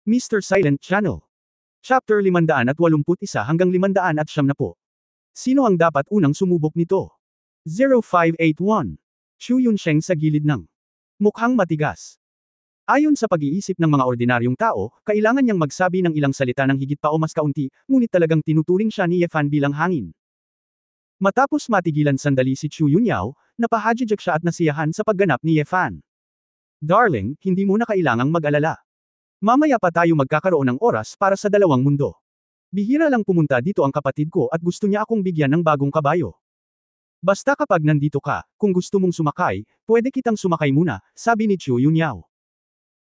Mr. Silent Channel. Chapter 581 hanggang 570. Sino ang dapat unang sumubok nito? 0581. Chu Yunsheng sa gilid ng mukhang matigas. Ayon sa pag-iisip ng mga ordinaryong tao, kailangan niyang magsabi ng ilang salita ng higit pa o mas kaunti, ngunit talagang tinuturing siya ni Ye Fan bilang hangin. Matapos matigilan sandali si Chu Yunyao, napahadjijak siya at nasiyahan sa pagganap ni Ye Fan. Darling, hindi mo na kailangang mag-alala. Mamaya pa tayo magkakaroon ng oras para sa dalawang mundo. Bihira lang pumunta dito ang kapatid ko at gusto niya akong bigyan ng bagong kabayo. Basta kapag nandito ka, kung gusto mong sumakay, pwede kitang sumakay muna, sabi ni Chu Yunyao.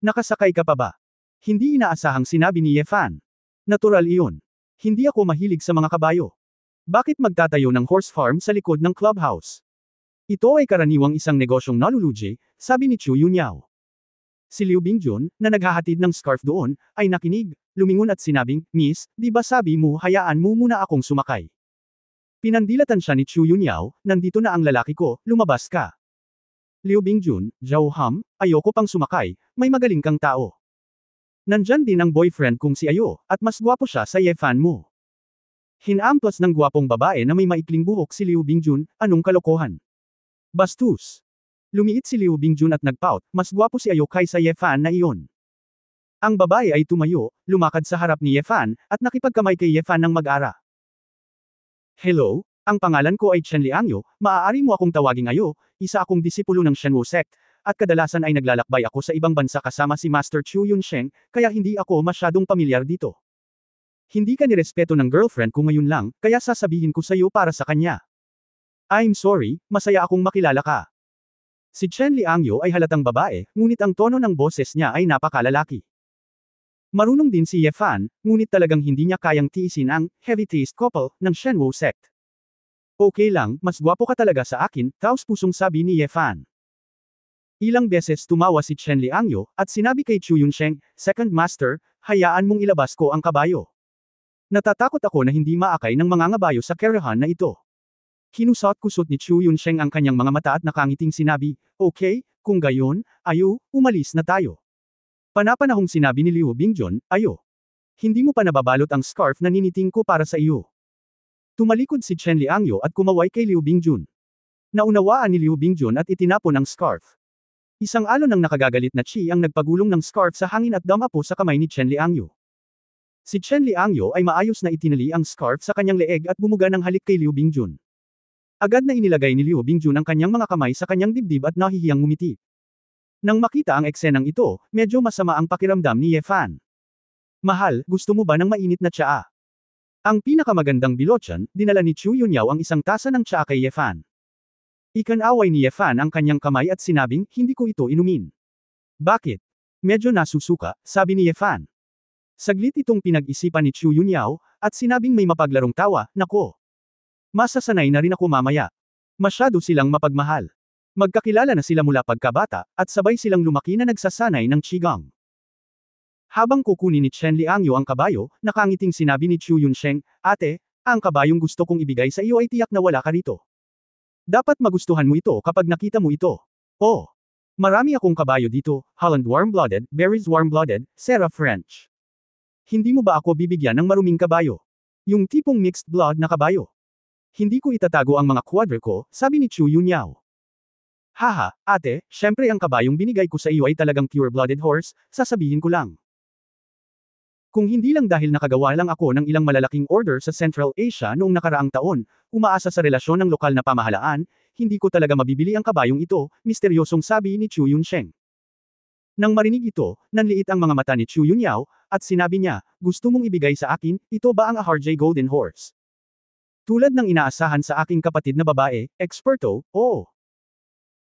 Nakasakay ka pa ba? Hindi inaasahang sinabi ni Ye Fan. Natural iyon. Hindi ako mahilig sa mga kabayo. Bakit magtatayo ng horse farm sa likod ng clubhouse? Ito ay karaniwang isang negosyong nalulugi, sabi ni Chu Yunyao. Si Liu Bingjun, na naghahatid ng scarf doon, ay nakinig, lumingon at sinabing, Miss, di ba sabi mo hayaan mo muna akong sumakay? Pinandilatan siya ni Chu Yunyao, nandito na ang lalaki ko, lumabas ka. Liu Bingjun, Zhao Hum, ayoko pang sumakay, may magaling kang tao. Nandyan din ang boyfriend kong si Ayo, at mas gwapo siya sa Ye Fan mo. Hinamplas ng gwapong babae na may maikling buhok si Liu Bingjun, anong kalokohan? Bastos. Lumiit si Liu Bingjun at nagpout, mas gwapo si Ayo kaysa Ye Fan na iyon. Ang babae ay tumayo, lumakad sa harap ni Ye Fan, at nakipagkamay kay Ye Fan ng mag-ara. Hello, ang pangalan ko ay Chen Liangyo, maaari mo akong tawaging Ayo, isa akong disipulo ng Shenwu sect, at kadalasan ay naglalakbay ako sa ibang bansa kasama si Master Chu Yunsheng, kaya hindi ako masyadong pamilyar dito. Hindi ka nirespeto ng girlfriend ko ngayon lang, kaya sasabihin ko sa iyo para sa kanya. I'm sorry, masaya akong makilala ka. Si Chen Liangyo ay halatang babae, ngunit ang tono ng boses niya ay napakalalaki. Marunong din si Ye Fan, ngunit talagang hindi niya kayang tiisin ang heavy taste couple ng Shenwu sect. Okay lang, mas gwapo ka talaga sa akin, taos-pusong sabi ni Ye Fan. Ilang beses tumawa si Chen Liangyo, at sinabi kay Chu Yunsheng, Second Master, hayaan mong ilabas ko ang kabayo. Natatakot ako na hindi maakay ng mga ngabayo sa kerahan na ito. Kinusot-kusot ni Chu Yunsheng ang kanyang mga mata at nakangiting sinabi, okay, kung gayon, Ayo, umalis na tayo. Panapanahong sinabi ni Liu Bingjun, Ayo. Hindi mo pa nababalot ang scarf na niniting ko para sa iyo. Tumalikod si Chen Liangyo at kumaway kay Liu Bingjun. Naunawaan ni Liu Bingjun at itinapon ang scarf. Isang alon ng nakagagalit na chi ang nagpagulong ng scarf sa hangin at damapo sa kamay ni Chen Liangyo. Si Chen Liangyo ay maayos na itinali ang scarf sa kanyang leeg at bumuga ng halik kay Liu Bingjun. Agad na inilagay ni Liu Bingjun ang kanyang mga kamay sa kanyang dibdib at nahihiyang ngumiti. Nang makita ang eksenang ito, medyo masama ang pakiramdam ni Ye Fan. Mahal, gusto mo ba ng mainit na tsaa? Ang pinakamagandang bilotyan, dinala ni Chu Yunyao ang isang tasa ng tsaa kay Ye Fan. Ikanaway ni Ye Fan ang kanyang kamay at sinabing, hindi ko ito inumin. Bakit? Medyo nasusuka, sabi ni Ye Fan. Saglit itong pinag-isipan ni Chu Yunyao, at sinabing may mapaglarong tawa, nako. Masasanay na rin ako mamaya. Masyado silang mapagmahal. Magkakilala na sila mula pagkabata, at sabay silang lumaki na nagsasanay ng qigong. Habang kukunin ni Chen Liangyo ang kabayo, nakangiting sinabi ni Chu Yunsheng, Ate, ang kabayong gusto kong ibigay sa iyo ay tiyak na wala ka rito. Dapat magustuhan mo ito kapag nakita mo ito. Oh! Marami akong kabayo dito, Holland warm-blooded, Berries warm-blooded, Serra French. Hindi mo ba ako bibigyan ng maruming kabayo? Yung tipong mixed blood na kabayo. Hindi ko itatago ang mga quadre ko, sabi ni Chu Yunyao. Haha, ate, syempre ang kabayong binigay ko sa iyo ay talagang pure-blooded horse, sasabihin ko lang. Kung hindi lang dahil nakagawa lang ako ng ilang malalaking order sa Central Asia noong nakaraang taon, umaasa sa relasyon ng lokal na pamahalaan, hindi ko talaga mabibili ang kabayong ito, misteryosong sabi ni Chu Yunsheng. Nang marinig ito, nanliit ang mga mata ni Chu Yunyao, at sinabi niya, gusto mong ibigay sa akin, ito ba ang RJ Golden Horse? Tulad ng inaasahan sa aking kapatid na babae, eksperto, oo.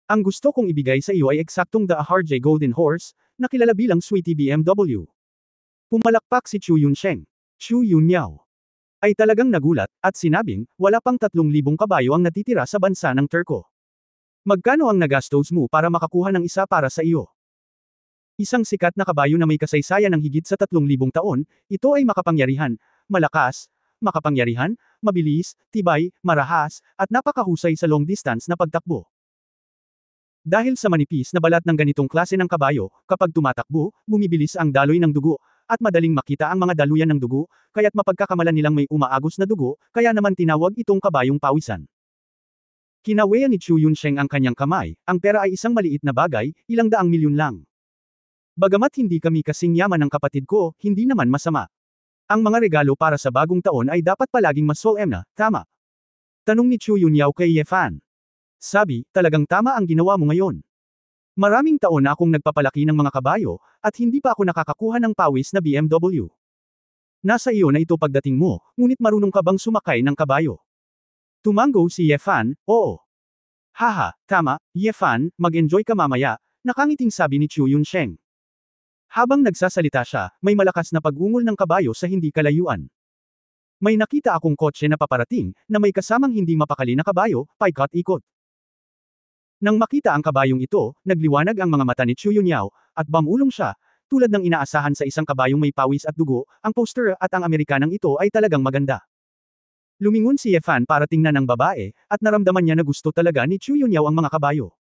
Ang gusto kong ibigay sa iyo ay eksaktong the RJ Golden Horse, na kilala bilang Sweetie BMW. Pumalakpak si Chu Yunsheng. Chu Yunyao ay talagang nagulat, at sinabing, wala pang 3,000 kabayo ang natitira sa bansa ng Turko. Magkano ang nagastos mo para makakuha ng isa para sa iyo? Isang sikat na kabayo na may kasaysayan ng higit sa 3,000 taon, ito ay makapangyarihan, malakas, makapangyarihan, mabilis, tibay, marahas, at napakahusay sa long distance na pagtakbo. Dahil sa manipis na balat ng ganitong klase ng kabayo, kapag tumatakbo, bumibilis ang daloy ng dugo, at madaling makita ang mga daluyan ng dugo, kaya't mapagkakamalan nilang may umaagos na dugo, kaya naman tinawag itong kabayong pawisan. Kinaweyan ni Chu Yunsheng ang kanyang kamay, ang pera ay isang maliit na bagay, ilang daang milyon lang. Bagamat hindi kami kasing yaman ng kapatid ko, hindi naman masama. Ang mga regalo para sa bagong taon ay dapat palaging mas solemn na, tama? Tanong ni Chu Yunyao kay Ye Fan. Sabi, talagang tama ang ginawa mo ngayon. Maraming taon na akong nagpapalaki ng mga kabayo, at hindi pa ako nakakakuha ng pawis na BMW. Nasa iyo na ito pagdating mo, ngunit marunong ka bang sumakay ng kabayo? Tumango si Ye Fan, oo. Haha, tama, Ye Fan, mag-enjoy ka mamaya, nakangiting sabi ni Chu Yunsheng. Habang nagsasalita siya, may malakas na pag-ungol ng kabayo sa hindi kalayuan. May nakita akong kotse na paparating, na may kasamang hindi mapakali na kabayo, paikot-ikot. Nang makita ang kabayong ito, nagliwanag ang mga mata ni Chu Yunyao, at bamulong siya, tulad ng inaasahan sa isang kabayong may pawis at dugo, ang poster at ang Amerikanang ito ay talagang maganda. Lumingon si Ye Fan para tingnan ang babae, at naramdaman niya na gusto talaga ni Chu Yunyao ang mga kabayo.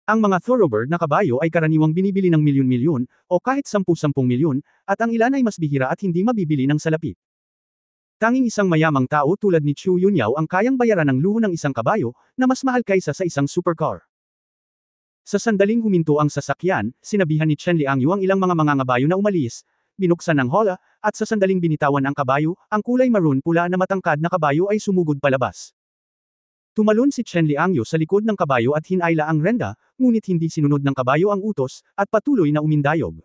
Ang mga thoroughbred na kabayo ay karaniwang binibili ng milyon-milyon, o kahit 10-10 milyon, at ang ilan ay mas bihira at hindi mabibili ng salapi. Tanging isang mayamang tao tulad ni Chu Yunyao ang kayang bayaran ng luho ng isang kabayo, na mas mahal kaysa sa isang supercar. Sa sandaling huminto ang sasakyan, sinabihan ni Chen Liangyu ang ilang mga mangangabayo na umalis, binuksan ang hola, at sa sandaling binitawan ang kabayo, ang kulay maroon-pula na matangkad na kabayo ay sumugod palabas. Tumalon si Chen Liangyu sa likod ng kabayo at hinayla ang renda, ngunit hindi sinunod ng kabayo ang utos, at patuloy na umindayog.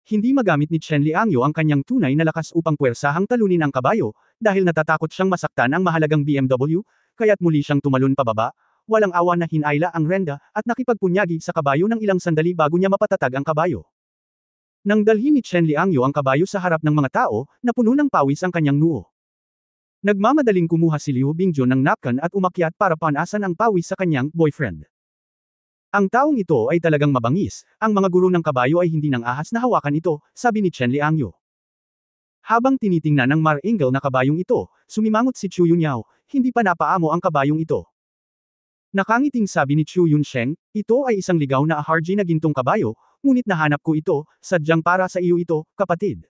Hindi magamit ni Chen Liangyu ang kanyang tunay na lakas upang puwersahang talunin ang kabayo, dahil natatakot siyang masaktan ang mahalagang BMW, kaya't muli siyang tumalon pababa, walang awa na hinayla ang renda, at nakipagpunyagi sa kabayo ng ilang sandali bago niya mapatatag ang kabayo. Nang dalhin ni Chen Liangyu ang kabayo sa harap ng mga tao, napuno ng pawis ang kanyang noo. Nagmamadaling kumuha si Liu Bingjun ng napkin at umakyat para panasan ang pawis sa kanyang boyfriend. Ang taong ito ay talagang mabangis, ang mga guro ng kabayo ay hindi nang ahas na hawakan ito, sabi ni Chen Liangyu. Habang tinitingnan ng mar-angel na kabayong ito, sumimangot si Chu Yunyao, hindi pa napaamo ang kabayong ito. Nakangiting sabi ni Chu Yunsheng, ito ay isang ligaw na RG na gintong kabayo, ngunit nahanap ko ito, sadyang para sa iyo ito, kapatid.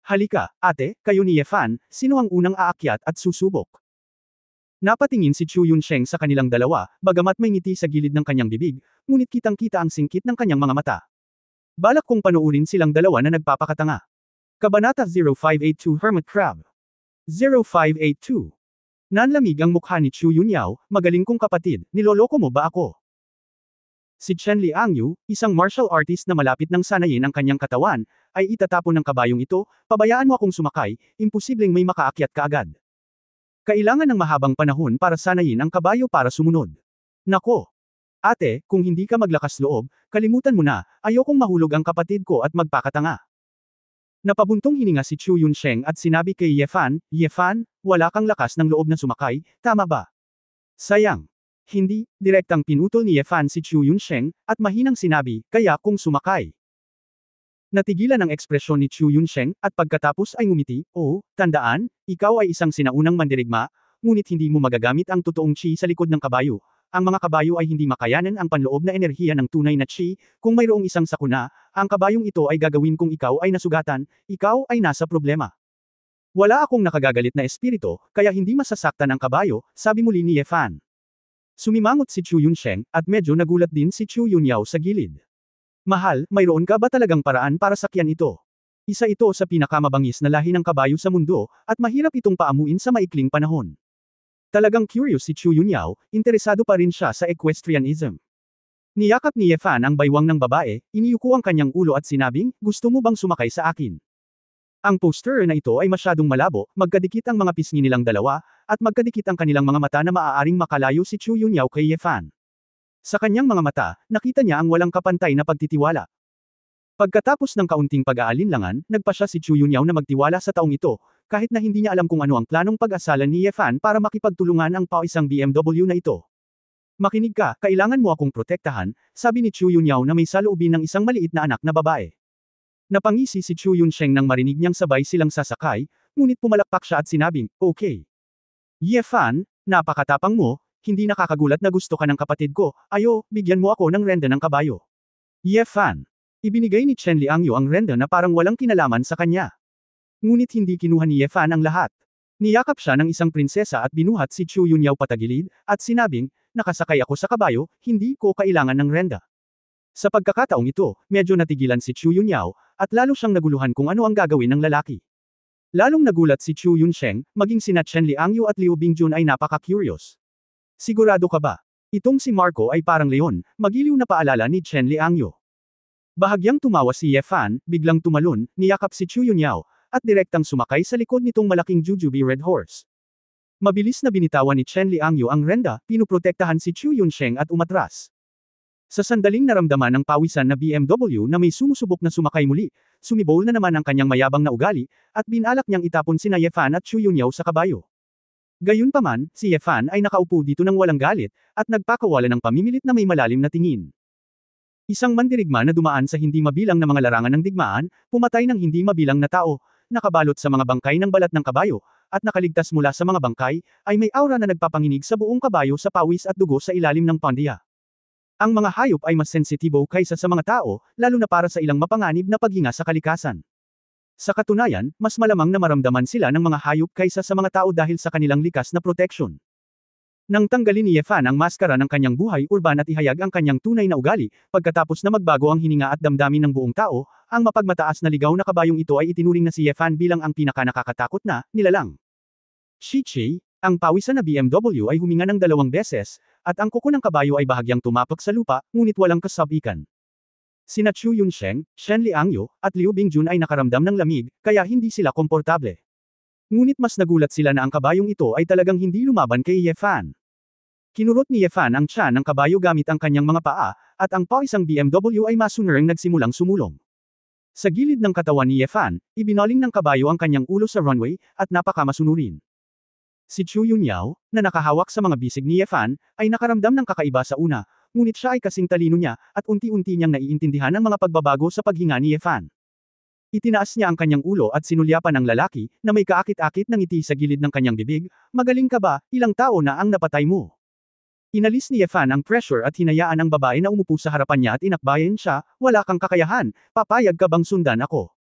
Halika, ate, kayo ni Ye Fan, sino ang unang aakyat at susubok? Napatingin si Chu Yunsheng sa kanilang dalawa, bagamat may ngiti sa gilid ng kanyang bibig, ngunit kitang-kita ang singkit ng kanyang mga mata. Balak kong panuurin silang dalawa na nagpapakatanga. Kabanata 0582 Hermit Crab 0582. Nanlamig ang mukha ni Chu Yunyao, magaling kong kapatid, niloloko mo ba ako? Si Chen Liangyu, isang martial artist na malapit ng sanayin ang kanyang katawan, ay itatapon ng kabayong ito, pabayaan mo akong sumakay, imposibleng may makaakyat kaagad. Kailangan ng mahabang panahon para sanayin ang kabayo para sumunod. Nako! Ate, kung hindi ka maglakas loob, kalimutan mo na, ayokong mahulog ang kapatid ko at magpakatanga. Napabuntong hininga si Chu Yunsheng at sinabi kay Ye Fan, wala kang lakas ng loob na sumakay, tama ba? Sayang. Hindi, direktang pinutol ni Ye Fan si Chu Yunsheng, at mahinang sinabi, kaya kung sumakay. Natigilan ang ekspresyon ni Chu Yunsheng, at pagkatapos ay ngumiti, oh, tandaan, ikaw ay isang sinaunang mandirigma, ngunit hindi mo magagamit ang totoong chi sa likod ng kabayo. Ang mga kabayo ay hindi makayanan ang panloob na enerhiya ng tunay na chi, kung mayroong isang sakuna, ang kabayong ito ay gagawin kung ikaw ay nasugatan, ikaw ay nasa problema. Wala akong nakagagalit na espiritu, kaya hindi masasaktan ang kabayo, sabi muli ni Ye Fan. Sumimangot si Chu Yunsheng, at medyo nagulat din si Chu Yunyao sa gilid. Mahal, mayroon ka ba talagang paraan para sakyan ito? Isa ito sa pinakamabangis na lahi ng kabayo sa mundo, at mahirap itong paamuin sa maikling panahon. Talagang curious si Chu Yunyao, interesado pa rin siya sa equestrianism. Niyakap ni Ye Fan ang baywang ng babae, iniyuko ang kanyang ulo at sinabing, gusto mo bang sumakay sa akin? Ang poster na ito ay masyadong malabo, magkadikit ang mga pisngi nilang dalawa, at magkadikit ang kanilang mga mata na maaaring makalayo si Chu Yunyao kay Ye Fan. Sa kanyang mga mata, nakita niya ang walang kapantay na pagtitiwala. Pagkatapos ng kaunting pag-aalinlangan, nagpa siya si Chu Yunyao na magtiwala sa taong ito, kahit na hindi niya alam kung ano ang planong pag-asalan ni Ye Fan para makipagtulungan ang paisang BMW na ito. Makinig ka, kailangan mo akong protektahan, sabi ni Chu Yunyao na may saloobin ng isang maliit na anak na babae. Napangisi si Chu Yunsheng nang marinig niyang sabay silang sasakay, ngunit pumalakpak siya at sinabing, okay. Ye Fan, napakatapang mo, hindi nakakagulat na gusto ka ng kapatid ko, ayo, bigyan mo ako ng renda ng kabayo. Ye Fan. Ibinigay ni Chen Liangyu ang renda na parang walang kinalaman sa kanya. Ngunit hindi kinuha ni Ye Fan ang lahat. Niyakap siya ng isang prinsesa at binuhat si Chu Yunyao patagilid, at sinabing, nakasakay ako sa kabayo, hindi ko kailangan ng renda. Sa pagkakataong ito, medyo natigilan si Chu Yunyao, at lalo siyang naguluhan kung ano ang gagawin ng lalaki. Lalong nagulat si Chu Yunsheng, maging sina Chen Liangyu at Liu Bingjun ay napaka-curious. Sigurado ka ba? Itong si Marco ay parang leon, magiliw na paalala ni Chen Liangyu. Bahagyang tumawa si Ye Fan, biglang tumalon, niyakap si Chu Yunyao, at direktang sumakay sa likod nitong malaking Jujube Red Horse. Mabilis na binitawan ni Chen Liangyu ang renda, pinuprotektahan si Chu Yunsheng at umatras. Sa sandaling naramdaman ng pawisan na BMW na may sumusubok na sumakay muli, sumibol na naman ang kanyang mayabang na ugali, at binalak niyang itapon sina Ye Fan at Chu Yunyao sa kabayo. Gayunpaman, si Ye Fan ay nakaupo dito ng walang galit, at nagpakawala ng pamimilit na may malalim na tingin. Isang mandirigma na dumaan sa hindi mabilang na mga larangan ng digmaan, pumatay ng hindi mabilang na tao, nakabalot sa mga bangkay ng balat ng kabayo, at nakaligtas mula sa mga bangkay, ay may aura na nagpapanginig sa buong kabayo sa pawis at dugo sa ilalim ng pandiya. Ang mga hayop ay mas sensitibo kaysa sa mga tao, lalo na para sa ilang mapanganib na paghinga sa kalikasan. Sa katunayan, mas malamang na maramdaman sila ng mga hayop kaysa sa mga tao dahil sa kanilang likas na proteksyon. Nang tanggalin ni Ye Fan ang maskara ng kanyang buhay urban at ihayag ang kanyang tunay na ugali, pagkatapos na magbago ang hininga at damdamin ng buong tao, ang mapagmataas na ligaw na kabayong ito ay itinuring na si Ye Fan bilang ang pinaka-nakakatakot na nilalang. Shichi, ang pawisan na BMW ay huminga ng 2 beses, at ang kuko ng kabayo ay bahagyang tumapak sa lupa, ngunit walang kasabikan. Sina Chu Yunsheng, Shen Liangyu, at Liu Bingjun ay nakaramdam ng lamig, kaya hindi sila komportable. Ngunit mas nagulat sila na ang kabayong ito ay talagang hindi lumaban kay Ye Fan. Kinurot ni Ye Fan ang tiyan ng kabayo gamit ang kanyang mga paa, at ang pawisang BMW ay masunareng nagsimulang sumulong. Sa gilid ng katawan ni Ye Fan, ibinaling ng kabayo ang kanyang ulo sa runway, at napakamasunurin. Si Chu Yunyao, na nakahawak sa mga bisig ni Ye Fan, ay nakaramdam ng kakaiba sa una, ngunit siya ay kasing talino niya, at unti-unti niyang naiintindihan ang mga pagbabago sa paghinga ni Ye Fan. Itinaas niya ang kanyang ulo at sinulyapan ang lalaki, na may kaakit-akit na ngiti sa gilid ng kanyang bibig, magaling ka ba, ilang tao na ang napatay mo? Inalis ni Ye Fan ang pressure at hinayaan ang babae na umupo sa harapan niya at inakbayan siya, wala kang kakayahan, papayag ka bang sundan ako?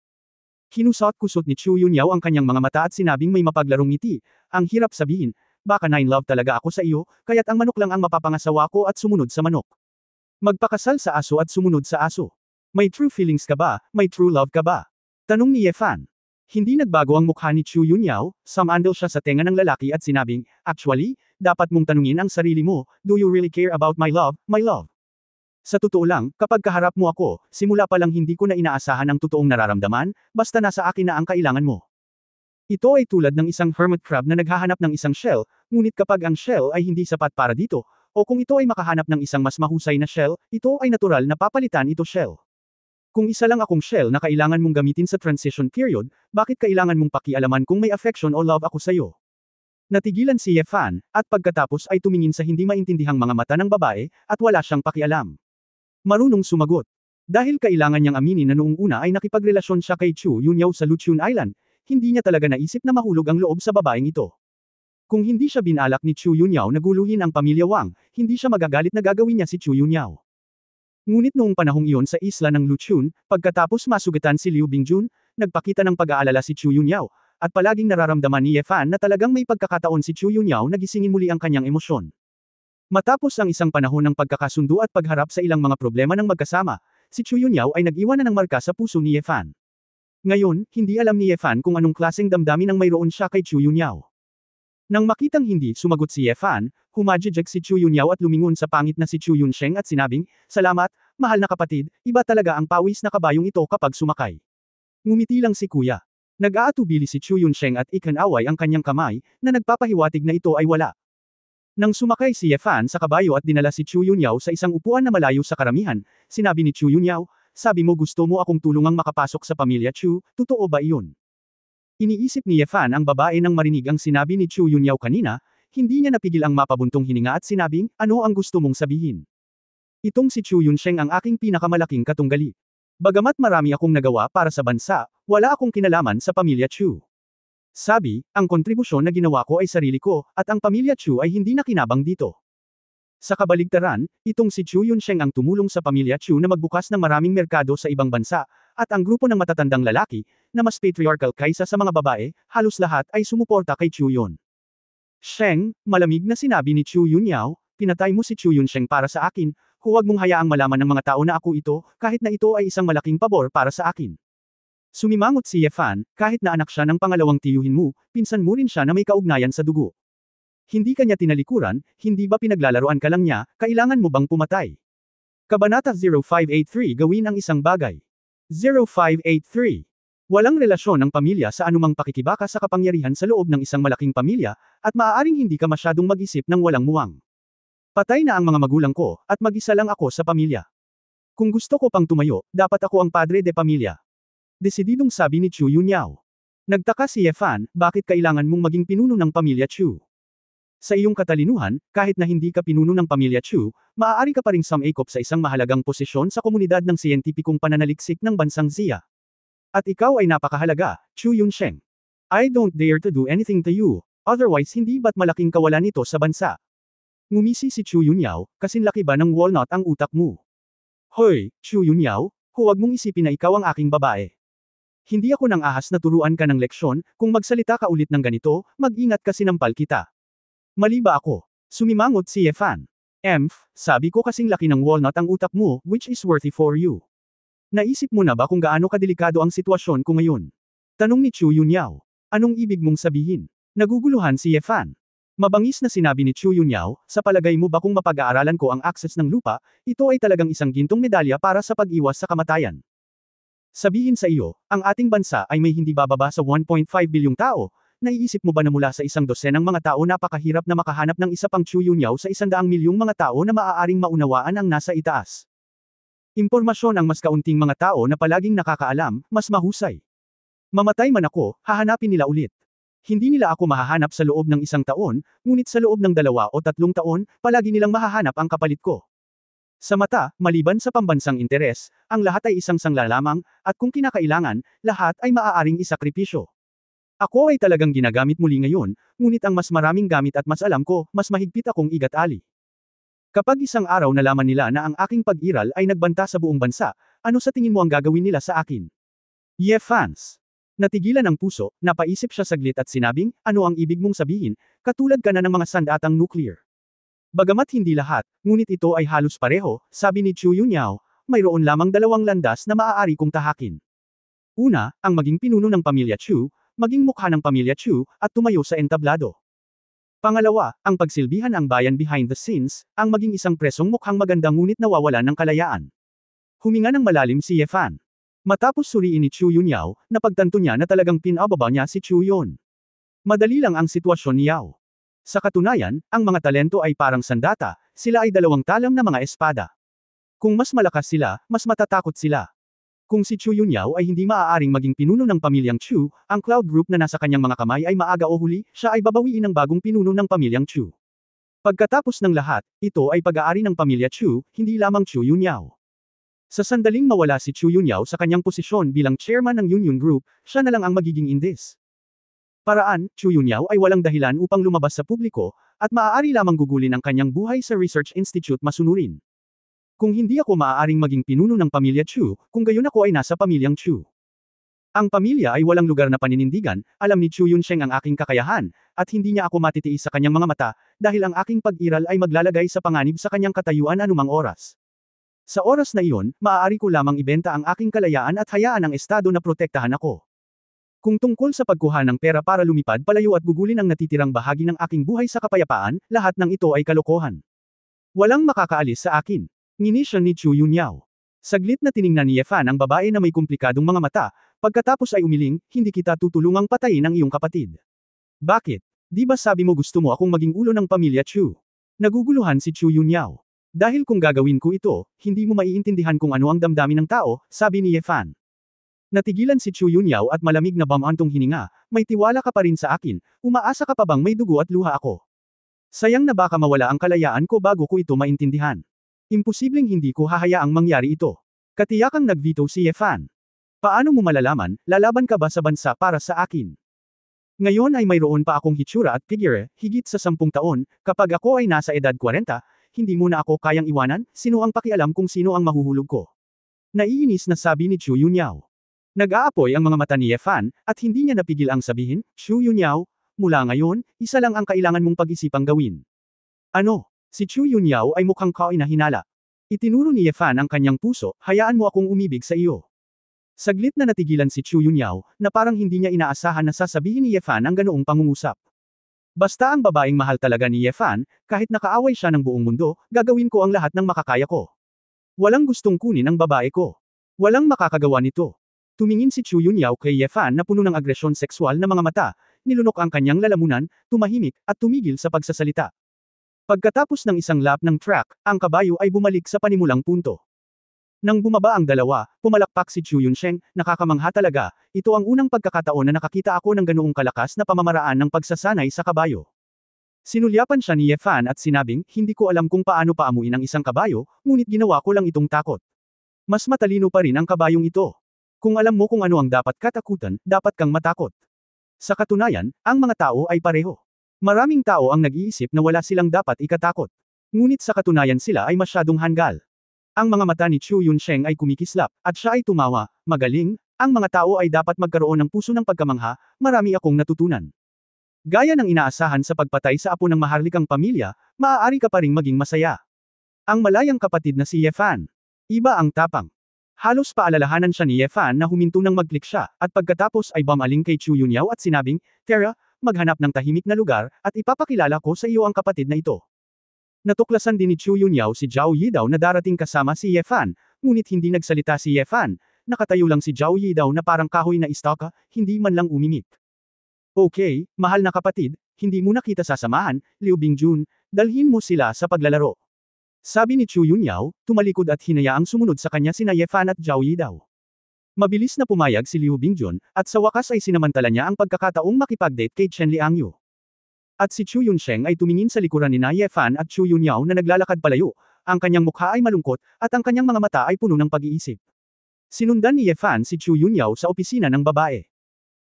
Kinusot-kusot ni Chu Yunyao ang kanyang mga mata at sinabing may mapaglarong ngiti, ang hirap sabihin, baka nine love talaga ako sa iyo, kaya't ang manok lang ang mapapangasawa ko at sumunod sa manok. Magpakasal sa aso at sumunod sa aso. May true feelings ka ba, may true love ka ba? Tanong ni Ye Fan. Hindi nagbago ang mukha ni Chu Yunyao, sumandal siya sa tenga ng lalaki at sinabing, actually, dapat mong tanungin ang sarili mo, do you really care about my love, my love? Sa totoo lang, kapag kaharap mo ako, simula pa lang hindi ko na inaasahan ang totoong nararamdaman, basta nasa akin na ang kailangan mo. Ito ay tulad ng isang hermit crab na naghahanap ng isang shell, ngunit kapag ang shell ay hindi sapat para dito, o kung ito ay makahanap ng isang mas mahusay na shell, ito ay natural na papalitan ito shell. Kung isa lang akong shell na kailangan mong gamitin sa transition period, bakit kailangan mong pakialaman kung may affection o love ako sa'yo? Natigilan si Ye Fan, at pagkatapos ay tumingin sa hindi maintindihang mga mata ng babae, at wala siyang pakialam. Marunong sumagot. Dahil kailangan niyang aminin na noong una ay nakipagrelasyon siya kay Chu Yunyao sa Luchun Island, hindi niya talaga naisip na mahulog ang loob sa babaeng ito. Kung hindi siya binalak ni Chu Yunyao na guluhin ang pamilya Wang, hindi siya magagalit na gagawin niya si Chu Yunyao. Ngunit noong panahong iyon sa isla ng Luchun, pagkatapos masugatan si Liu Bingjun, nagpakita ng pag-aalala si Chu Yunyao, at palaging nararamdaman ni Ye Fan na talagang may pagkakataon si Chu Yunyao na gisingin muli ang kanyang emosyon. Matapos ang isang panahon ng pagkakasundo at pagharap sa ilang mga problema ng magkasama, si Chu Yunyao ay nag-iwan na ng marka sa puso ni Ye Fan. Ngayon, hindi alam ni Ye Fan kung anong klaseng damdamin ang mayroon siya kay Chu Yunyao. Nang makitang hindi sumagot si Ye Fan, humajijek si Chu Yunyao at lumingon sa pangit na si Chu Yunsheng at sinabing, salamat, mahal na kapatid, iba talaga ang pawis na kabayong ito kapag sumakay. Ngumiti lang si kuya. Nag-aatubili si Chu Yunsheng at ikinaway ang kanyang kamay, na nagpapahiwatig na ito ay wala. Nang sumakay si Ye Fan sa kabayo at dinala si Chu Yunyao sa isang upuan na malayo sa karamihan, sinabi ni Chu Yunyao, sabi mo gusto mo akong tulungang makapasok sa pamilya Chu, totoo ba iyon? Iniisip ni Ye Fan ang babae nang marinig ang sinabi ni Chu Yunyao kanina, hindi niya napigil ang mapabuntong hininga at sinabing, ano ang gusto mong sabihin? Itong si Chu Yunsheng ang aking pinakamalaking katunggali. Bagamat marami akong nagawa para sa bansa, wala akong kinalaman sa pamilya Chu. Sabi, ang kontribusyon na ginawa ko ay sarili ko, at ang pamilya Chu ay hindi nakinabang dito. Sa kabaligtaran, itong si Chu Yunsheng ang tumulong sa pamilya Chu na magbukas ng maraming merkado sa ibang bansa, at ang grupo ng matatandang lalaki, na mas patriarchal kaysa sa mga babae, halos lahat ay sumuporta kay Chu Yun. Sheng, malamig na sinabi ni Chu Yunyao, pinatay mo si Chu Yunsheng para sa akin, huwag mong hayaang malaman ng mga tao na ako ito, kahit na ito ay isang malaking pabor para sa akin. Sumimangot si Ye Fan, kahit na anak siya ng pangalawang tiyuhin mo, pinsan mo rin siya na may kaugnayan sa dugo. Hindi kanya tinalikuran, hindi ba pinaglalaroan ka lang niya, kailangan mo bang pumatay? Kabanata 0583 Gawin ang isang bagay. 0583. Walang relasyon ng pamilya sa anumang pakikibaka sa kapangyarihan sa loob ng isang malaking pamilya, at maaaring hindi ka masyadong mag-isip ng walang muwang. Patay na ang mga magulang ko, at mag-isa lang ako sa pamilya. Kung gusto ko pang tumayo, dapat ako ang padre de pamilya. Desididong sabi ni Chu Yunyao. Nagtaka si Ye Fan, bakit kailangan mong maging pinuno ng pamilya Chu? Sa iyong katalinuhan, kahit na hindi ka pinuno ng pamilya Chu, maaari ka pa ring sumikop sa isang mahalagang posisyon sa komunidad ng siyentipikong pananaliksik ng bansang Xia. At ikaw ay napakahalaga, Chu Yunsheng. I don't dare to do anything to you, otherwise hindi ba't malaking kawalan ito sa bansa? Ngumisi si Chu Yunyao, kasinlaki ba ng walnut ang utak mo? Hoy, Chu Yunyao, huwag mong isipin na ikaw ang aking babae. Hindi ako nang ahas na turuan ka ng leksyon, kung magsalita ka ulit ng ganito, mag-ingat kasi nampal kita. Mali ba ako? Sumimangot si Ye Fan. Sabi ko kasing laki ng walnut ang utak mo, which is worthy for you. Naisip mo na ba kung gaano kadelikado ang sitwasyon ko ngayon? Tanong ni Chu Yunyao. Anong ibig mong sabihin? Naguguluhan si Ye Fan. Mabangis na sinabi ni Chu Yunyao, sa palagay mo ba kung mapag-aaralan ko ang akses ng lupa, ito ay talagang isang gintong medalya para sa pag-iwas sa kamatayan. Sabihin sa iyo, ang ating bansa ay may hindi bababa sa 1.5 bilyong tao. Naiisip mo ba na mula sa 100 mga tao napakahirap na makahanap ng isa pang Chu Yunyao sa 100 milyong mga tao na maaaring maunawaan ang nasa itaas? Impormasyon ang mas kaunting mga tao na palaging nakakaalam, mas mahusay. Mamatay man ako, hahanapin nila ulit. Hindi nila ako mahahanap sa loob ng 1 taon, ngunit sa loob ng 2 o 3 taon, palagi nilang mahahanap ang kapalit ko. Sa mata, maliban sa pambansang interes, ang lahat ay isang sangla lamang, at kung kinakailangan, lahat ay maaaring isakripisyo. Ako ay talagang ginagamit muli ngayon, ngunit ang mas maraming gamit at mas alam ko, mas mahigpit akong igat-ali. Kapag isang araw nalaman nila na ang aking pag-iral ay nagbanta sa buong bansa, ano sa tingin mo ang gagawin nila sa akin? Ye Fans. Natigilan ang puso, napaisip siya saglit at sinabing, ano ang ibig mong sabihin, katulad ka na ng mga sandatang nuclear. Bagamat hindi lahat, ngunit ito ay halos pareho, sabi ni Chu Yunyao, mayroon lamang 2 landas na maaari kong tahakin. Una, ang maging pinuno ng pamilya Chu, maging mukha ng pamilya Chu, at tumayo sa entablado. Pangalawa, ang pagsilbihan ang bayan behind the scenes, ang maging isang presong mukhang maganda ngunit nawawalan ng kalayaan. Huminga ng malalim si Ye Fan. Matapos suriin ni Chu Yunyao, napagtanto niya na talagang pinababa niya si Chu Yun. Madali lang ang sitwasyon ni Yao. Sa katunayan, ang mga talento ay parang sandata, sila ay 2 talam na mga espada. Kung mas malakas sila, mas matatakot sila. Kung si Chu Yunyao ay hindi maaaring maging pinuno ng pamilyang Chu, ang Cloud Group na nasa kanyang mga kamay ay maaga o huli, siya ay babawiin ng bagong pinuno ng pamilyang Chu. Pagkatapos ng lahat, ito ay pag-aari ng pamilya Chu, hindi lamang Chu Yunyao. Sa sandaling mawala si Chu Yunyao sa kanyang posisyon bilang chairman ng Yun Group, siya na lang ang magiging indis. Paraan, Chu Yunyao ay walang dahilan upang lumabas sa publiko, at maaari lamang gugulin ang kanyang buhay sa Research Institute masunurin. Kung hindi ako maaaring maging pinuno ng pamilya Chu, kung gayon ako ay nasa pamilyang Chu. Ang pamilya ay walang lugar na paninindigan, alam ni Chu Yunsheng ang aking kakayahan, at hindi niya ako matitiis sa kanyang mga mata, dahil ang aking pag-iral ay maglalagay sa panganib sa kanyang katayuan anumang oras. Sa oras na iyon, maaari ko lamang ibenta ang aking kalayaan at hayaan ang estado na protektahan ako. Kung tungkol sa pagkuha ng pera para lumipad palayo at gugulin ang natitirang bahagi ng aking buhay sa kapayapaan, lahat ng ito ay kalokohan. Walang makakaalis sa akin. Nginisyon ni Chu Yunyao. Saglit na tiningnan ni Ye Fan ang babae na may komplikadong mga mata, pagkatapos ay umiling, hindi kita tutulungang patayin ang iyong kapatid. Bakit? Di ba sabi mo gusto mo akong maging ulo ng pamilya Chu? Naguguluhan si Chu Yunyao. Dahil kung gagawin ko ito, hindi mo maiintindihan kung ano ang damdamin ng tao, sabi ni Ye Fan. Natigilan si Chu Yunyao at malamig na bamantong hininga, may tiwala ka pa rin sa akin, umaasa ka pa bang may dugo at luha ako? Sayang na baka mawala ang kalayaan ko bago ko ito maintindihan. Imposibleng hindi ko hahayaang mangyari ito. Katiyakang nagveto si Ye Fan. Paano mo malalaman, lalaban ka ba sa bansa para sa akin? Ngayon ay mayroon pa akong hitsura at figure, higit sa 10 taon, kapag ako ay nasa edad 40, hindi mo na ako kayang iwanan, sino ang pakialam kung sino ang mahuhulog ko? Naiinis na sabi ni Chu Yunyao. Nag-aapoy ang mga mata ni Ye Fan, at hindi niya napigil ang sabihin, Chu Yunyao, mula ngayon, isa lang ang kailangan mong pag-isipang gawin. Ano? Si Chu Yunyao ay mukhang kainahinala. Itinuro ni Ye Fan ang kanyang puso, hayaan mo akong umibig sa iyo. Saglit na natigilan si Chu Yunyao, na parang hindi niya inaasahan na sasabihin ni Ye Fan ang ganoong pangungusap. Basta ang babaeng mahal talaga ni Ye Fan, kahit nakaaway siya ng buong mundo, gagawin ko ang lahat ng makakaya ko. Walang gustong kunin ang babae ko. Walang makakagawa nito. Tumingin si Chu Yunyao kay Ye Fan na puno ng agresyon sexual na mga mata, nilunok ang kanyang lalamunan, tumahimik, at tumigil sa pagsasalita. Pagkatapos ng isang lap ng track, ang kabayo ay bumalik sa panimulang punto. Nang bumaba ang dalawa, pumalakpak si Chu Yunsheng, nakakamangha talaga, ito ang unang pagkakataon na nakakita ako ng ganoong kalakas na pamamaraan ng pagsasanay sa kabayo. Sinulyapan siya ni Ye Fan at sinabing, hindi ko alam kung paano paamuin ang isang kabayo, ngunit ginawa ko lang itong takot. Mas matalino pa rin ang kabayong ito. Kung alam mo kung ano ang dapat katakutan, dapat kang matakot. Sa katunayan, ang mga tao ay pareho. Maraming tao ang nag-iisip na wala silang dapat ikatakot. Ngunit sa katunayan sila ay masyadong hanggal. Ang mga mata ni Chu Yunsheng ay kumikislap, at siya ay tumawa, magaling, ang mga tao ay dapat magkaroon ng puso ng pagkamangha, marami akong natutunan. Gaya ng inaasahan sa pagpatay sa apo ng maharlikang pamilya, maaari ka pa ring maging masaya. Ang malayang kapatid na si Ye Fan. Iba ang tapang. Halos paalalahanan siya ni Ye Fan na huminto nang mag-click siya, at pagkatapos ay bumaling kay Chu Yunyao at sinabing, Tara, maghanap ng tahimik na lugar, at ipapakilala ko sa iyo ang kapatid na ito. Natuklasan din ni Chu Yunyao si Zhao Yidao na darating kasama si Ye Fan, ngunit hindi nagsalita si Ye Fan, nakatayo lang si Zhao Yidao na parang kahoy na istaka, hindi man lang umimik. Okay, mahal na kapatid, hindi mo na kita sasamahan, Liu Bingjun, dalhin mo sila sa paglalaro. Sabi ni Chu Yunyao, tumalikod at hinayaang sumunod sa kanya sina Ye Fan at Zhao Yidao. Mabilis na pumayag si Liu Bingjun, at sa wakas ay sinamantala niya ang pagkakataong makipag-date kay Chen Liangyu. At si Chu Yunsheng ay tumingin sa likuran ni Ye Fan at Chu Yunyao na naglalakad palayo, ang kanyang mukha ay malungkot, at ang kanyang mga mata ay puno ng pag-iisip. Sinundan ni Ye Fan si Chu Yunyao sa opisina ng babae.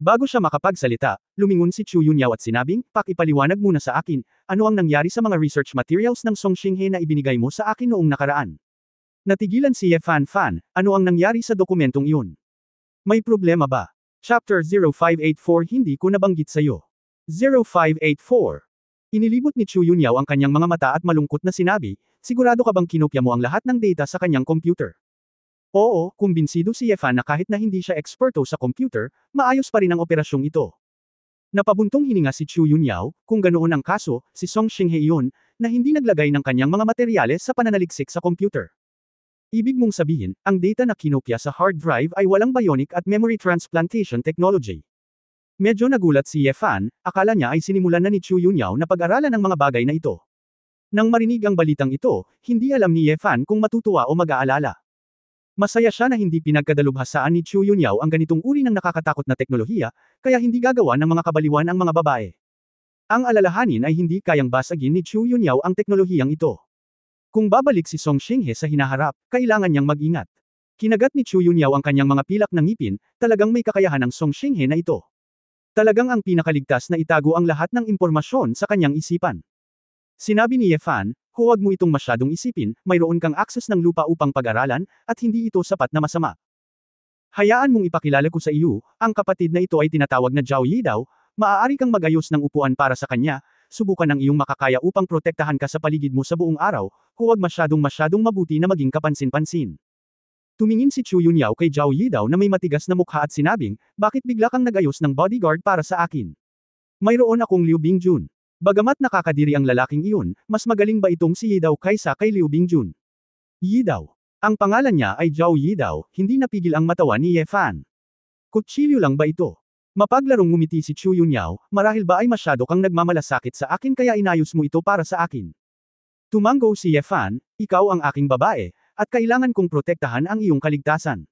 Bago siya makapagsalita, lumingon si Chu Yunyao at sinabing, pakipaliwanag muna sa akin, ano ang nangyari sa mga research materials ng Song Xinghe na ibinigay mo sa akin noong nakaraan. Natigilan si Ye Fan, ano ang nangyari sa dokumentong iyon? May problema ba? Chapter 0584 Hindi ko nabanggit sa'yo. 0584. Inilibot ni Chu Yunyao ang kanyang mga mata at malungkot na sinabi, sigurado ka bang kinopya mo ang lahat ng data sa kanyang computer? Oo, kumbinsido si Ye Fan na kahit na hindi siya eksperto sa computer, maayos pa rin ang operasyong ito. Napabuntong hininga si Chu Yunyao, kung ganoon ang kaso, si Song Xinghe iyon, na hindi naglagay ng kanyang mga materyales sa pananaliksik sa computer. Ibig mong sabihin, ang data na kinopya sa hard drive ay walang bionic at memory transplantation technology. Medyo nagulat si Ye Fan, akala niya ay sinimulan na ni Chu Yunyao na pag-aralan ang mga bagay na ito. Nang marinig ang balitang ito, hindi alam ni Ye Fan kung matutuwa o mag-aalala. Masaya siya na hindi pinagkadalubhasaan ni Chu Yunyao ang ganitong uri ng nakakatakot na teknolohiya, kaya hindi gagawa ng mga kabaliwan ang mga babae. Ang alalahanin ay hindi kayang basagin ni Chu Yunyao ang teknolohiyang ito. Kung babalik si Song Xinghe sa hinaharap, kailangan niyang mag-ingat. Kinagat ni Chu Yunyao ang kanyang mga pilak ng ngipin, talagang may kakayahan ng Song Xinghe na ito. Talagang ang pinakaligtas na itago ang lahat ng impormasyon sa kanyang isipan. Sinabi ni Ye Fan, huwag mo itong masyadong isipin, mayroon kang akses ng lupa upang pag-aralan, at hindi ito sapat na masama. Hayaan mong ipakilala ko sa iyo, ang kapatid na ito ay tinatawag na Zhao Yidao, maaari kang magayos ng upuan para sa kanya, subukan ang iyong makakaya upang protektahan ka sa paligid mo sa buong araw, huwag masyadong mabuti na maging kapansin-pansin. Tumingin si Chu Yunyao kay Zhao Yidao na may matigas na mukha at sinabing, bakit bigla kang nagayos ng bodyguard para sa akin? Mayroon akong Liu Bingjun. Bagamat nakakadiri ang lalaking iyon, mas magaling ba itong si Yidao kaysa kay Liu Bingjun? Yidao. Ang pangalan niya ay Zhao Yidao, hindi napigil ang matawa ni Ye Fan. Kutsilyo lang ba ito? Mapaglarong ngumiti si Chu Yunyao, marahil ba ay masyado kang nagmamalasakit sa akin kaya inayos mo ito para sa akin? Tumango si Ye Fan, ikaw ang aking babae, at kailangan kong protektahan ang iyong kaligtasan.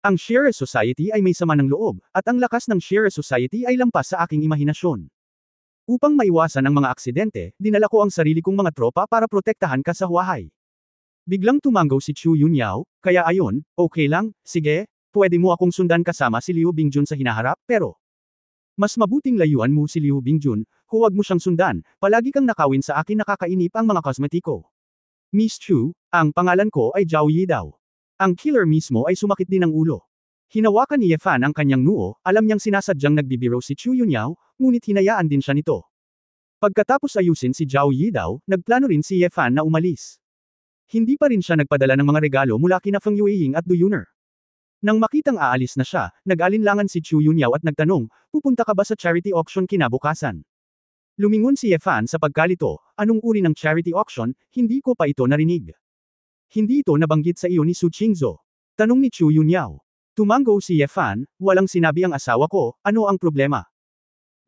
Ang Shire Society ay may sama ng loob, at ang lakas ng Shire Society ay lampas sa aking imahinasyon. Upang maiwasan ang mga aksidente, dinala ko ang sarili kong mga tropa para protektahan ka sa Huahay. Biglang tumango si Chu Yunyao, kaya ayon, okay lang, sige, pwede mo akong sundan kasama si Liu Bingjun sa hinaharap, pero mas mabuting layuan mo si Liu Bingjun, huwag mo siyang sundan, palagi kang nakawin sa akin nakakainip ang mga kosmetiko. Miss Chu, ang pangalan ko ay Zhao Yi daw. Ang killer mismo ay sumakit din ang ulo. Hinawakan ni Ye Fan ang kanyang noo, alam niyang sinasadyang nagbibiro si Chu Yunyao, ngunit hinayaan din siya nito. Pagkatapos ayusin si Zhao Yi daw, nagplano rin si Ye Fan na umalis. Hindi pa rin siya nagpadala ng mga regalo mula kina Feng Yueying at Du Yuner. Nang makitang aalis na siya, nag-alinlangan si Chu Yunyao at nagtanong, pupunta ka ba sa charity auction kinabukasan? Lumingon si Ye Fan sa pagkalito, anong uri ng charity auction, hindi ko pa ito narinig. Hindi ito nabanggit sa iyo ni Su Qingzhou. Tanong ni Chu Yunyao. Tumango si Ye Fan, walang sinabi ang asawa ko, ano ang problema?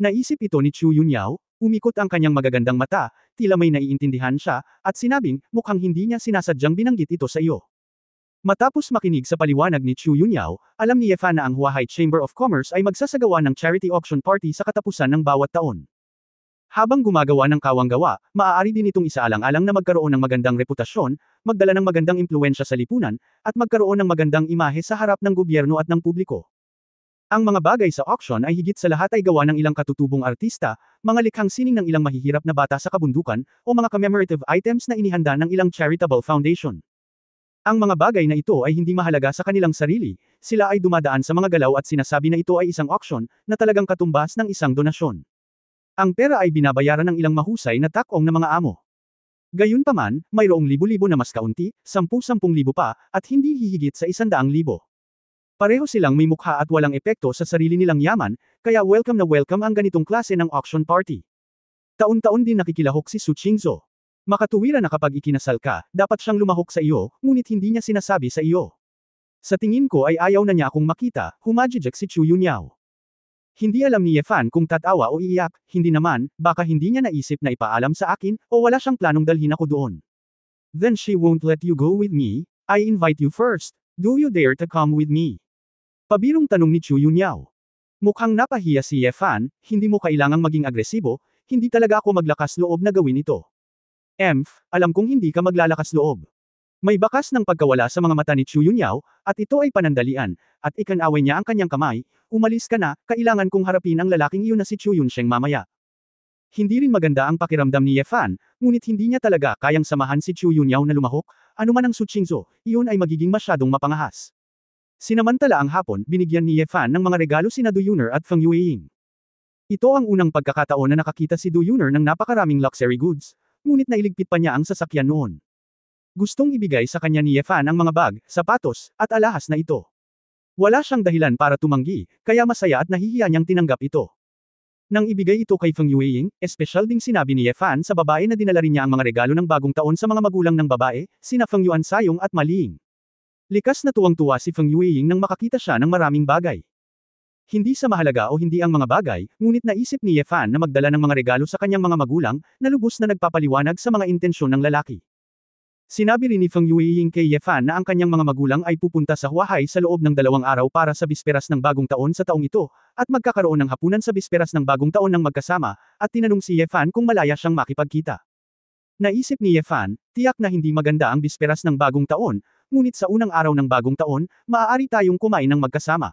Naisip ito ni Chu Yunyao, umikot ang kanyang magagandang mata, tila may naiintindihan siya, at sinabing, mukhang hindi niya sinasadyang binanggit ito sa iyo. Matapos makinig sa paliwanag ni Chu Yunyao, alam ni Ye Fan na ang Huahai Chamber of Commerce ay magsasagawa ng charity auction party sa katapusan ng bawat taon. Habang gumagawa ng kawanggawa, maaari din itong isaalang-alang na magkaroon ng magandang reputasyon, magdala ng magandang impluwensya sa lipunan, at magkaroon ng magandang imahe sa harap ng gobyerno at ng publiko. Ang mga bagay sa auction ay higit sa lahat ay gawa ng ilang katutubong artista, mga likhang sining ng ilang mahihirap na bata sa kabundukan, o mga commemorative items na inihanda ng ilang charitable foundation. Ang mga bagay na ito ay hindi mahalaga sa kanilang sarili, sila ay dumadaan sa mga galaw at sinasabi na ito ay isang auction, na talagang katumbas ng isang donasyon. Ang pera ay binabayaran ng ilang mahusay na takong na mga amo. Gayunpaman, mayroong libo-libo na mas kaunti, 10,000 pa, at hindi hihigit sa 100,000. Pareho silang may mukha at walang epekto sa sarili nilang yaman, kaya welcome na welcome ang ganitong klase ng auction party. Taon-taon din nakikilahok si Su Qingzhou. Makatuwira na kapag ikinasal ka, dapat siyang lumahok sa iyo, ngunit hindi niya sinasabi sa iyo. Sa tingin ko ay ayaw na niya akong makita, humajijek si Chu Yunyao. Hindi alam ni Ye Fan kung tatawa o iiyak, hindi naman, baka hindi niya naisip na ipaalam sa akin, o wala siyang planong dalhin ako doon. Then she won't let you go with me, I invite you first, do you dare to come with me? Pabirong tanong ni Chu Yunyao. Mukhang napahiya si Ye Fan, hindi mo kailangang maging agresibo, hindi talaga ako maglakas loob na gawin ito. Alam kong hindi ka maglalakas loob. May bakas ng pagkawala sa mga mata ni Chu Yunyao, at ito ay panandalian, at ikanaway niya ang kanyang kamay, umalis ka na, kailangan kong harapin ang lalaking iyon na si Chu Yunsheng mamaya. Hindi rin maganda ang pakiramdam ni Ye Fan, ngunit hindi niya talaga kayang samahan si Chu Yunyao na lumahok, anuman ang Su Qingzhou, iyon ay magiging masyadong mapangahas. Sinamantala ang hapon, binigyan ni Ye Fan ng mga regalo sina Du Yuner at Feng Yueying. Ito ang unang pagkakataon na nakakita si Du Yuner ng napakaraming luxury goods, ngunit nailigpit pa niya ang sasakyan noon. Gustong ibigay sa kanya ni Ye Fan ang mga bag, sapatos, at alahas na ito. Wala siyang dahilan para tumanggi, kaya masaya at nahihiya niyang tinanggap ito. Nang ibigay ito kay Feng Yueying, espesyal ding sinabi ni Ye Fan sa babae na dinala rin niya ang mga regalo ng bagong taon sa mga magulang ng babae, sina Feng Yuan Sayong at Maling. Likas na tuwang-tuwa si Feng Yueying nang makakita siya ng maraming bagay. Hindi sa mahalaga o hindi ang mga bagay, ngunit naisip ni Ye Fan na magdala ng mga regalo sa kanyang mga magulang, na lubos na nagpapaliwanag sa mga intensyon ng lalaki. Sinabi rin ni Feng Yueying kay Ye Fan na ang kanyang mga magulang ay pupunta sa Huahai sa loob ng 2 araw para sa bisperas ng bagong taon sa taong ito, at magkakaroon ng hapunan sa bisperas ng bagong taon ng magkasama, at tinanong si Ye Fan kung malaya siyang makipagkita. Naisip ni Ye Fan, tiyak na hindi maganda ang bisperas ng bagong taon, ngunit sa unang araw ng bagong taon, maaari tayong kumain ng magkasama.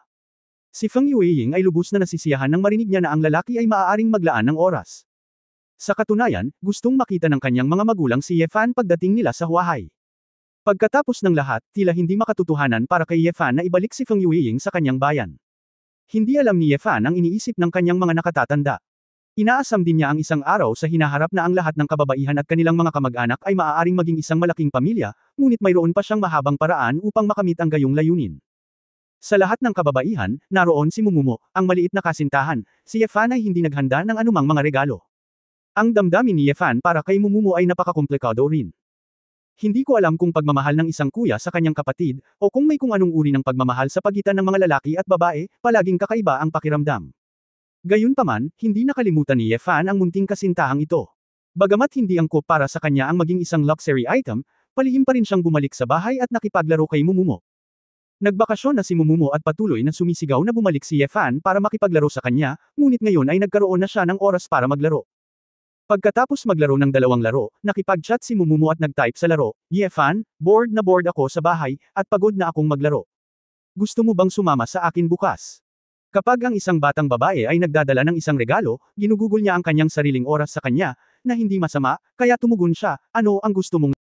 Si Feng Yueying ay lubos na nasisiyahan nang marinig niya na ang lalaki ay maaaring maglaan ng oras. Sa katunayan, gustong makita ng kanyang mga magulang si Ye Fan pagdating nila sa Huahai. Pagkatapos ng lahat, tila hindi makatotohanan para kay Ye Fan na ibalik si Feng Yueying sa kanyang bayan. Hindi alam ni Ye Fan ang iniisip ng kanyang mga nakatatanda. Inaasam din niya ang isang araw sa hinaharap na ang lahat ng kababaihan at kanilang mga kamag-anak ay maaaring maging isang malaking pamilya, ngunit mayroon pa siyang mahabang paraan upang makamit ang gayong layunin. Sa lahat ng kababaihan, naroon si Mumumo, ang maliit na kasintahan, si Ye Fan ay hindi naghanda ng anumang mga regalo. Ang damdamin ni Ye Fan para kay Mumumo ay napakakomplikado rin. Hindi ko alam kung pagmamahal ng isang kuya sa kanyang kapatid, o kung may kung anong uri ng pagmamahal sa pagitan ng mga lalaki at babae, palaging kakaiba ang pakiramdam. Gayunpaman, hindi nakalimutan ni Ye Fan ang munting kasintahang ito. Bagamat hindi angkop para sa kanya ang maging isang luxury item, palihim pa rin siyang bumalik sa bahay at nakipaglaro kay Mumumo. Nagbakasyon na si Mumumo at patuloy na sumisigaw na bumalik si Ye Fan para makipaglaro sa kanya, ngunit ngayon ay nagkaroon na siya ng oras para maglaro. Pagkatapos maglaro ng 2 laro, nakipag-chat si Mumumo at nag-type sa laro, Ye Fan, bored na bored ako sa bahay, at pagod na akong maglaro. Gusto mo bang sumama sa akin bukas? Kapag ang isang batang babae ay nagdadala ng isang regalo, ginugugol niya ang kanyang sariling oras sa kanya, na hindi masama, kaya tumugon siya, ano ang gusto mong